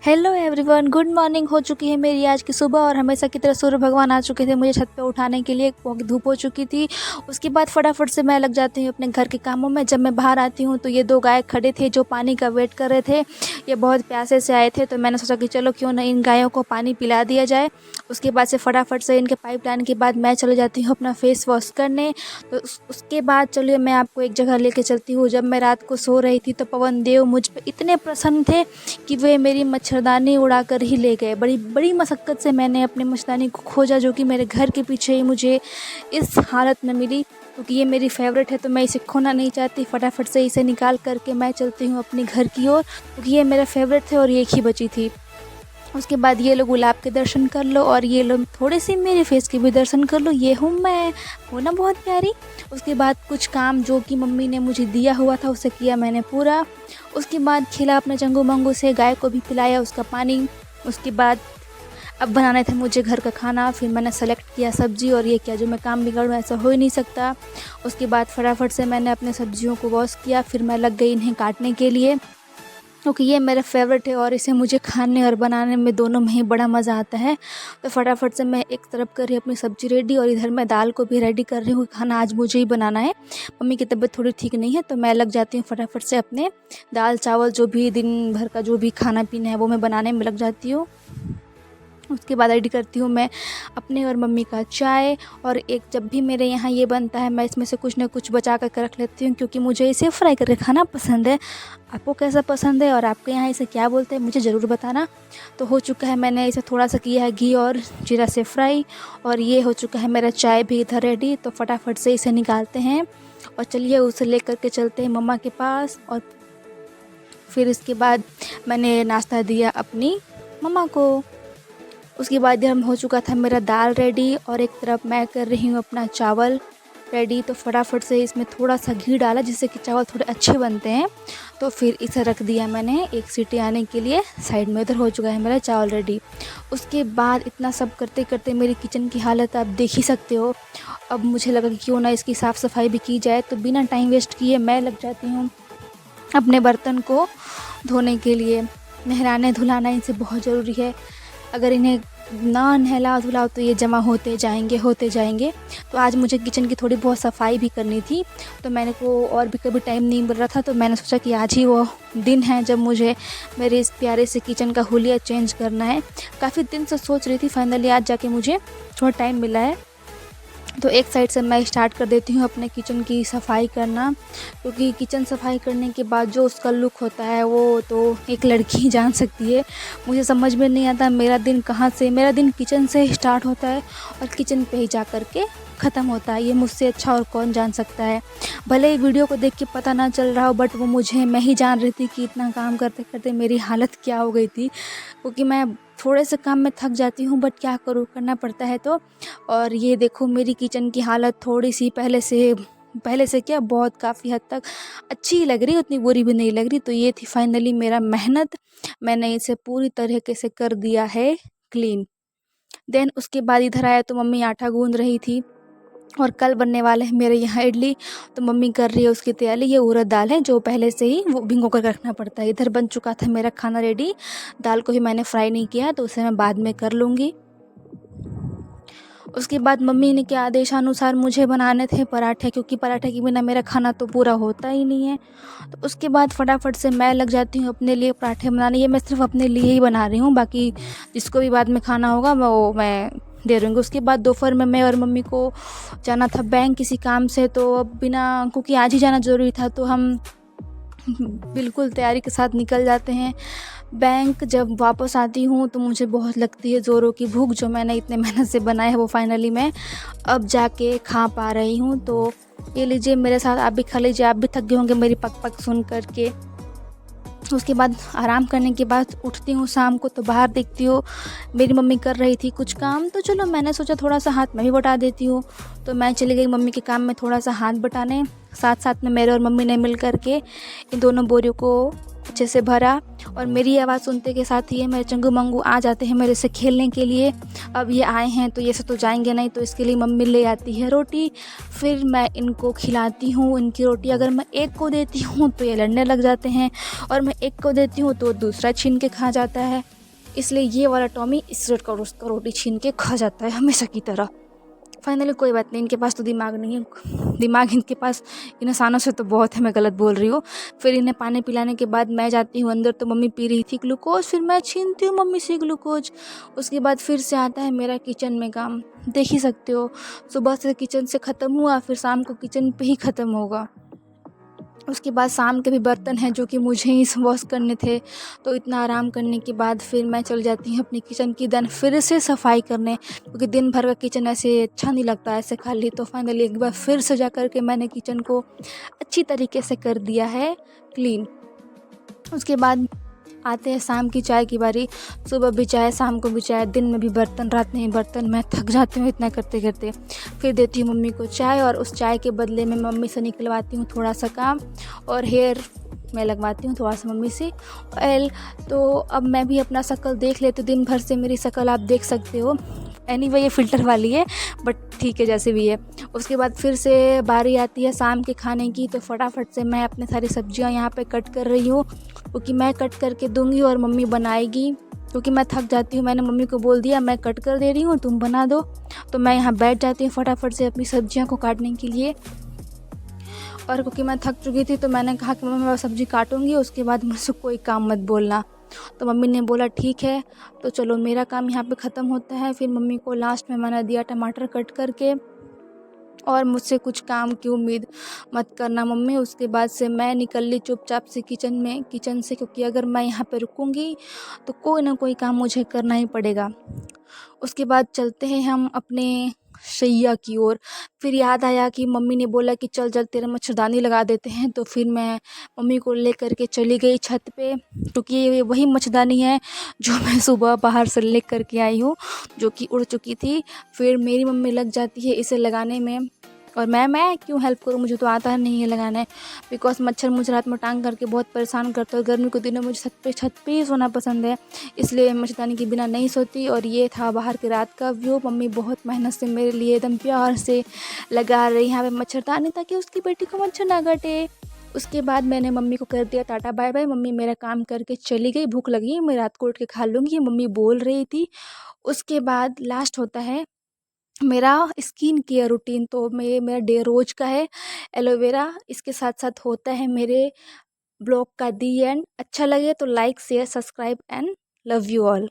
Hello everyone, good morning. हो चुकी है मेरी आज की सुबह और हमेशा की तरह सूर्य भगवान आ चुके थे मुझे छत पे उठाने के लिए। धूप हो चुकी थी। उसके बाद फटाफट से मैं लग जाती हूँ अपने घर के कामों में। जब मैं बाहर आती हूँ तो ये दो गाय खड़े थे जो पानी का वेट कर रहे थे। ये बहुत प्यासे से आए थे तो मैंने सोचा कि चलो क्यों ना इन गायों को पानी पिला दिया जाए। उसके बाद से फटाफट से इनके पाइप लाइन के बाद मैं चले जाती हूँ अपना फेस वॉश करने। तो उसके बाद चलिए मैं आपको एक जगह लेके चलती हूँ। जब मैं रात को सो रही थी तो पवन देव मुझ पर इतने प्रसन्न थे कि वे मेरी मच्छरदानी उड़ा कर ही ले गए। बड़ी बड़ी मशक्क़त से मैंने अपनी मच्छरदानी को खोजा जो कि मेरे घर के पीछे ही मुझे इस हालत में मिली, क्योंकि ये मेरी फेवरेट है तो मैं इसे खोना नहीं चाहती। फटाफट से इसे निकाल करके मैं चलती हूँ अपने घर की ओर, क्योंकि ये मेरा फेवरेट थे और एक ही बची थी। उसके बाद ये लोग गुलाब के दर्शन कर लो और ये लोग थोड़े से मेरे फेस के भी दर्शन कर लो। ये हूँ मैं, हूँ ना बहुत प्यारी। उसके बाद कुछ काम जो कि मम्मी ने मुझे दिया हुआ था उसे किया मैंने पूरा। उसके बाद खिला अपने चंगू मंगू से, गाय को भी पिलाया उसका पानी। उसके बाद अब बनाने थे मुझे घर का खाना। फिर मैंने सेलेक्ट किया सब्ज़ी और ये क्या जो मैं काम बिगाड़ूँ, ऐसा हो ही नहीं सकता। उसके बाद फटाफट से मैंने अपने सब्जियों को वॉश किया। फिर मैं लग गई इन्हें काटने के लिए, क्योंकि ये मेरा फेवरेट है और इसे मुझे खाने और बनाने में दोनों में ही बड़ा मज़ा आता है। तो फटाफट से मैं एक तरफ कर रही अपनी सब्ज़ी रेडी और इधर मैं दाल को भी रेडी कर रही हूँ। खाना आज मुझे ही बनाना है। मम्मी की तबीयत थोड़ी ठीक नहीं है तो मैं लग जाती हूँ फटाफट से अपने दाल चावल जो भी दिन भर का जो भी खाना पीना है वो मैं बनाने में लग जाती हूँ। उसके बाद रेडी करती हूँ मैं अपने और मम्मी का चाय। और एक जब भी मेरे यहाँ ये बनता है मैं इसमें से कुछ ना कुछ बचा कर रख लेती हूँ, क्योंकि मुझे इसे फ्राई करके खाना पसंद है। आपको कैसा पसंद है और आपके यहाँ इसे क्या बोलते हैं मुझे ज़रूर बताना। तो हो चुका है, मैंने इसे थोड़ा सा किया है घी और जीरा से फ्राई और ये हो चुका है मेरा चाय भी इधर रेडी। तो फटाफट से इसे निकालते हैं और चलिए उसे ले करके चलते हैं मम्मा के पास। और फिर इसके बाद मैंने नाश्ता दिया अपनी मम्मा को। उसके बाद इधर हो चुका था मेरा दाल रेडी और एक तरफ मैं कर रही हूँ अपना चावल रेडी। तो फटाफट से इसमें थोड़ा सा घी डाला जिससे कि चावल थोड़े अच्छे बनते हैं। तो फिर इसे रख दिया मैंने एक सीटी आने के लिए साइड में। इधर हो चुका है मेरा चावल रेडी। उसके बाद इतना सब करते करते मेरी किचन की हालत आप देख ही सकते हो। अब मुझे लगा कि क्यों ना इसकी साफ़ सफाई भी की जाए। तो बिना टाइम वेस्ट किए मैं लग जाती हूँ अपने बर्तन को धोने के लिए। नहलाने धुलाना इनसे बहुत ज़रूरी है। अगर इन्हें ना नहलाओ धुलाओ तो ये जमा होते जाएंगे। तो आज मुझे किचन की थोड़ी बहुत सफाई भी करनी थी, तो मैंने को और भी कभी टाइम नहीं मिल रहा था। तो मैंने सोचा कि आज ही वो दिन है जब मुझे मेरे इस प्यारे से किचन का हुलिया चेंज करना है। काफ़ी दिन से सोच रही थी, फाइनली आज जाके मुझे थोड़ा टाइम मिला है। तो एक साइड से मैं स्टार्ट कर देती हूँ अपने किचन की सफाई करना, क्योंकि किचन सफाई करने के बाद जो उसका लुक होता है वो तो एक लड़की ही जान सकती है। मुझे समझ में नहीं आता मेरा दिन किचन से स्टार्ट होता है और किचन पे ही जा कर के ख़त्म होता है। ये मुझसे अच्छा और कौन जान सकता है। भले ही वीडियो को देख के पता ना चल रहा हो, बट वो मैं ही जान रही थी कि इतना काम करते करते मेरी हालत क्या हो गई थी। क्योंकि मैं थोड़े से काम में थक जाती हूँ, बट क्या करूँ, करना पड़ता है। तो और ये देखो मेरी किचन की हालत थोड़ी सी पहले से क्या बहुत काफ़ी हद तक अच्छी लग रही, उतनी बुरी भी नहीं लग रही। तो ये थी फाइनली मेरा मेहनत। मैंने इसे पूरी तरीके से कर दिया है क्लीन। देन उसके बाद इधर आया तो मम्मी आटा गूंद रही थी और कल बनने वाले हैं मेरे यहाँ इडली। तो मम्मी कर रही है उसकी तैयारी। ये उड़द दाल है जो पहले से ही वो भिगो कर रखना पड़ता है। इधर बन चुका था मेरा खाना रेडी। दाल को ही मैंने फ्राई नहीं किया तो उसे मैं बाद में कर लूँगी। उसके बाद मम्मी ने के आदेशानुसार मुझे बनाने थे पराठे, क्योंकि पराठे के बिना मेरा खाना तो पूरा होता ही नहीं है। तो उसके बाद फटाफट से मैं लग जाती हूँ अपने लिए पराठे बनाने। ये मैं सिर्फ अपने लिए ही बना रही हूँ, बाकी जिसको भी बाद में खाना होगा वो मैं दे दूँगी। उसके बाद दोपहर में मैं और मम्मी को जाना था बैंक किसी काम से। तो अब क्योंकि आज ही जाना ज़रूरी था तो हम बिल्कुल तैयारी के साथ निकल जाते हैं बैंक। जब वापस आती हूँ तो मुझे बहुत लगती है ज़ोरों की भूख। जो मैंने इतने मेहनत से बनाया है वो फाइनली मैं अब जाके खा पा रही हूँ। तो ये लीजिए मेरे साथ, आप भी खा लीजिए। आप भी थक गए होंगे मेरी पक पक सुन करके। उसके बाद आराम करने के बाद उठती हूँ शाम को, तो बाहर देखती हूँ मेरी मम्मी कर रही थी कुछ काम। तो चलो मैंने सोचा थोड़ा सा हाथ मैं भी बटा देती हूँ। तो मैं चली गई मम्मी के काम में थोड़ा सा हाथ बटाने। साथ साथ में मेरे और मम्मी ने मिल कर के इन दोनों बोरियों को अच्छे से भरा, और मेरी आवाज़ सुनते के साथ ही मेरे चंगू मंगू आ जाते हैं मेरे से खेलने के लिए। अब ये आए हैं तो ये से तो जाएंगे नहीं, तो इसके लिए मम्मी ले आती है रोटी। फिर मैं इनको खिलाती हूँ इनकी रोटी। अगर मैं एक को देती हूँ तो ये लड़ने लग जाते हैं, और मैं एक को देती हूँ तो दूसरा छीन के खा जाता है। इसलिए ये वाला टॉमी इस रेड का उसका रोटी छीन के खा जाता है हमेशा की तरह। फाइनली कोई बात नहीं, इनके पास तो दिमाग नहीं है, दिमाग इनके पास इन इंसानों से तो बहुत है, मैं गलत बोल रही हूँ। फिर इन्हें पानी पिलाने के बाद मैं जाती हूँ अंदर, तो मम्मी पी रही थी ग्लूकोज, फिर मैं छीनती हूँ मम्मी से ग्लूकोज। उसके बाद फिर से आता है मेरा किचन में काम, देख ही सकते हो। सुबह से किचन से ख़त्म हुआ, फिर शाम को किचन पे ही ख़त्म होगा। उसके बाद शाम के भी बर्तन हैं जो कि मुझे ही वॉश करने थे। तो इतना आराम करने के बाद फिर मैं चल जाती हूँ अपनी किचन की देन फिर से सफाई करने, क्योंकि दिन भर का किचन ऐसे अच्छा नहीं लगता ऐसे खाली। तो फाइनली एक बार फिर से जा कर के मैंने किचन को अच्छी तरीके से कर दिया है क्लीन। उसके बाद आते हैं शाम की चाय की बारी। सुबह भी चाय, शाम को भी चाय, दिन में भी बर्तन, रात में भी बर्तन। मैं थक जाती हूँ इतना करते करते। फिर देती हूँ मम्मी को चाय, और उस चाय के बदले में मम्मी से निकलवाती हूँ थोड़ा सा काम, और हेयर मैं लगवाती हूँ थोड़ा सा मम्मी से ऑयल। तो अब मैं भी अपना शक्ल देख लेती हूँ, दिन भर से मेरी शक्ल आप देख सकते हो। एनीवे ये फ़िल्टर वाली है, बट ठीक है जैसे भी है। उसके बाद फिर से बारी आती है शाम के खाने की, तो फटाफट से मैं अपने सारी सब्जियां यहाँ पे कट कर रही हूँ, क्योंकि मैं कट करके दूंगी और मम्मी बनाएगी, क्योंकि मैं थक जाती हूँ। मैंने मम्मी को बोल दिया मैं कट कर दे रही हूँ, तुम बना दो। तो मैं यहाँ बैठ जाती हूँ फटाफट से अपनी सब्जियाँ को काटने के लिए। और क्योंकि मैं थक चुकी थी तो मैंने कहा कि मम्मी मैं सब्ज़ी काटूंगी, उसके बाद मुझसे कोई काम मत बोलना। तो मम्मी ने बोला ठीक है। तो चलो मेरा काम यहाँ पे ख़त्म होता है। फिर मम्मी को लास्ट में मैंने दिया टमाटर कट करके, और मुझसे कुछ काम की उम्मीद मत करना मम्मी। उसके बाद से मैं निकल ली चुपचाप से किचन से, क्योंकि अगर मैं यहाँ पे रुकूंगी तो कोई ना कोई काम मुझे करना ही पड़ेगा। उसके बाद चलते हैं हम अपने शैया की ओर। फिर याद आया कि मम्मी ने बोला कि चल चल तेरा मच्छरदानी लगा देते हैं। तो फिर मैं मम्मी को ले करके चली गई छत पे, क्योंकि ये वही मच्छरदानी है जो मैं सुबह बाहर से ले करके आई हूँ, जो कि उड़ चुकी थी। फिर मेरी मम्मी लग जाती है इसे लगाने में, और मैं क्यों हेल्प करूँ, मुझे तो आता नहीं है लगाना। बिकॉज मच्छर मुझे रात में टांग करके बहुत परेशान करता है। गर्मी के दिनों में मुझे छत पे ही सोना पसंद है, इसलिए मच्छरदानी के बिना नहीं सोती। और ये था बाहर के रात का व्यू। मम्मी बहुत मेहनत से मेरे लिए एकदम प्यार से लगा रही यहाँ पे मच्छरदानी, ताकि उसकी बेटी को मच्छर ना काटे। उसके बाद मैंने मम्मी को कर दिया टाटा बाय बाय। मम्मी मेरा काम करके चली गई, भूख लगी है मैं रात को उठ के खा लूँगी, ये मम्मी बोल रही थी। उसके बाद लास्ट होता है मेरा स्किन केयर रूटीन। तो मेरा डे रोज का है एलोवेरा, इसके साथ साथ होता है मेरे ब्लॉग का दी एंड। अच्छा लगे तो like share subscribe and love you all.